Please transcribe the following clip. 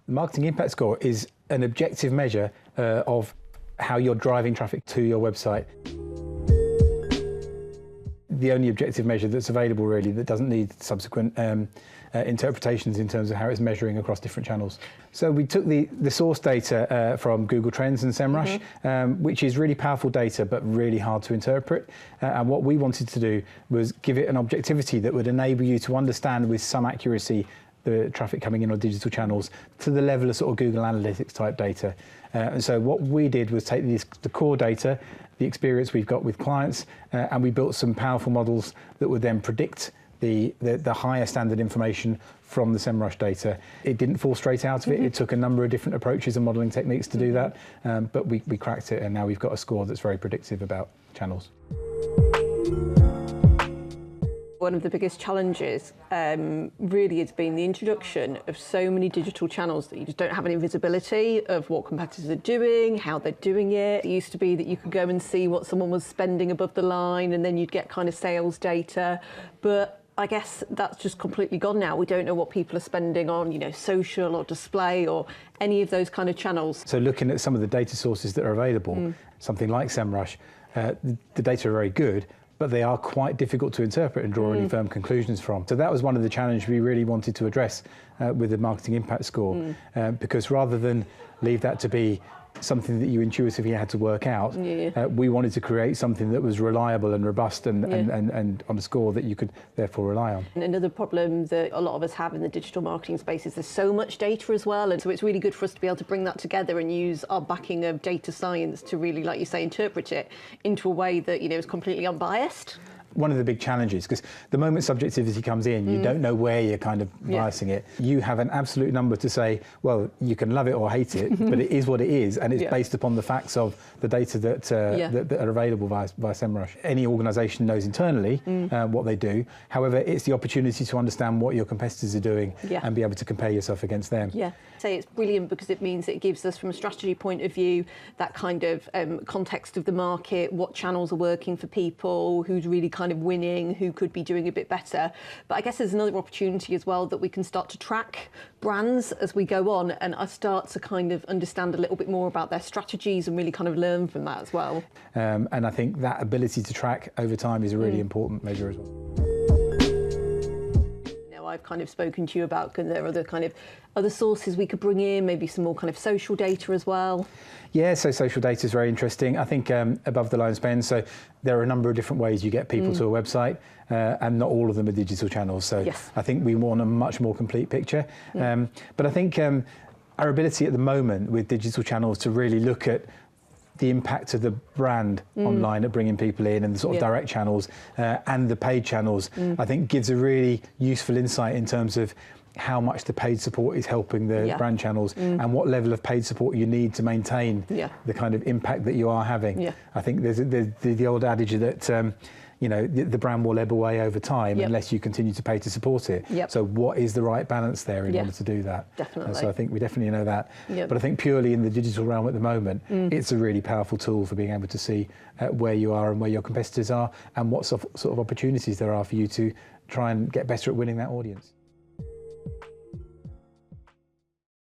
The marketing impact score is an objective measure of how you're driving traffic to your website. The only objective measure that's available really that doesn't need subsequent interpretations in terms of how it's measuring across different channels. So we took the source data from Google Trends and SEMrush, which is really powerful data but really hard to interpret. And what we wanted to do was give it an objectivity that would enable you to understand with some accuracy the traffic coming in on digital channels to the level of sort of Google Analytics type data. And so what we did was take the core data, the experience we've got with clients, and we built some powerful models that would then predict the higher standard information from the SEMrush data. It didn't fall straight out of it. It took a number of different approaches and modelling techniques to do that, but we cracked it, and now we've got a score that's very predictive about channels. One of the biggest challenges really has been the introduction of so many digital channels that you just don't have any visibility of what competitors are doing, how they're doing it. It used to be that you could go and see what someone was spending above the line and then you'd get kind of sales data. But I guess that's just completely gone now. We don't know what people are spending on, social or display or any of those kind of channels. So looking at some of the data sources that are available, something like SEMrush, the data are very good, but they are quite difficult to interpret and draw any firm conclusions from. So that was one of the challenges we really wanted to address with the marketing impact score, because rather than leave that to be something that you intuitively had to work out, we wanted to create something that was reliable and robust and on a score that you could therefore rely on. And another problem that a lot of us have in the digital marketing space is there's so much data as well, and so it's really good for us to be able to bring that together and use our backing of data science to really, like you say, interpret it into a way that is completely unbiased. One of the big challenges, because the moment subjectivity comes in, you don't know where you're kind of biasing it. You have an absolute number to say, well, you can love it or hate it, but it is what it is, and it's based upon the facts of the data that are available via SEMrush. Any organisation knows internally what they do. However, it's the opportunity to understand what your competitors are doing and be able to compare yourself against them. Say it's brilliant because it means it gives us, from a strategy point of view, that kind of context of the market, what channels are working for people, who's really kind of winning, who could be doing a bit better. But I guess there's another opportunity as well that we can start to track brands as we go on, and I start to kind of understand a little bit more about their strategies and really kind of learn from that as well. And I think that ability to track over time is a really important measure as well. I've kind of spoken to you about, there are other sources we could bring in, maybe some more kind of social data as well. Yeah, so social data is very interesting. I think above the line spend, so there are a number of different ways you get people to a website, and not all of them are digital channels. So I think we want a much more complete picture. But I think our ability at the moment with digital channels to really look at the impact of the brand online at bringing people in, and the sort of direct channels and the paid channels, I think gives a really useful insight in terms of how much the paid support is helping the brand channels and what level of paid support you need to maintain the kind of impact that you are having. I think there's the old adage that the brand will ebb away over time unless you continue to pay to support it. So what is the right balance there in order to do that? Definitely. So I think we definitely know that. But I think purely in the digital realm at the moment, it's a really powerful tool for being able to see where you are and where your competitors are, and what sort of opportunities there are for you to try and get better at winning that audience.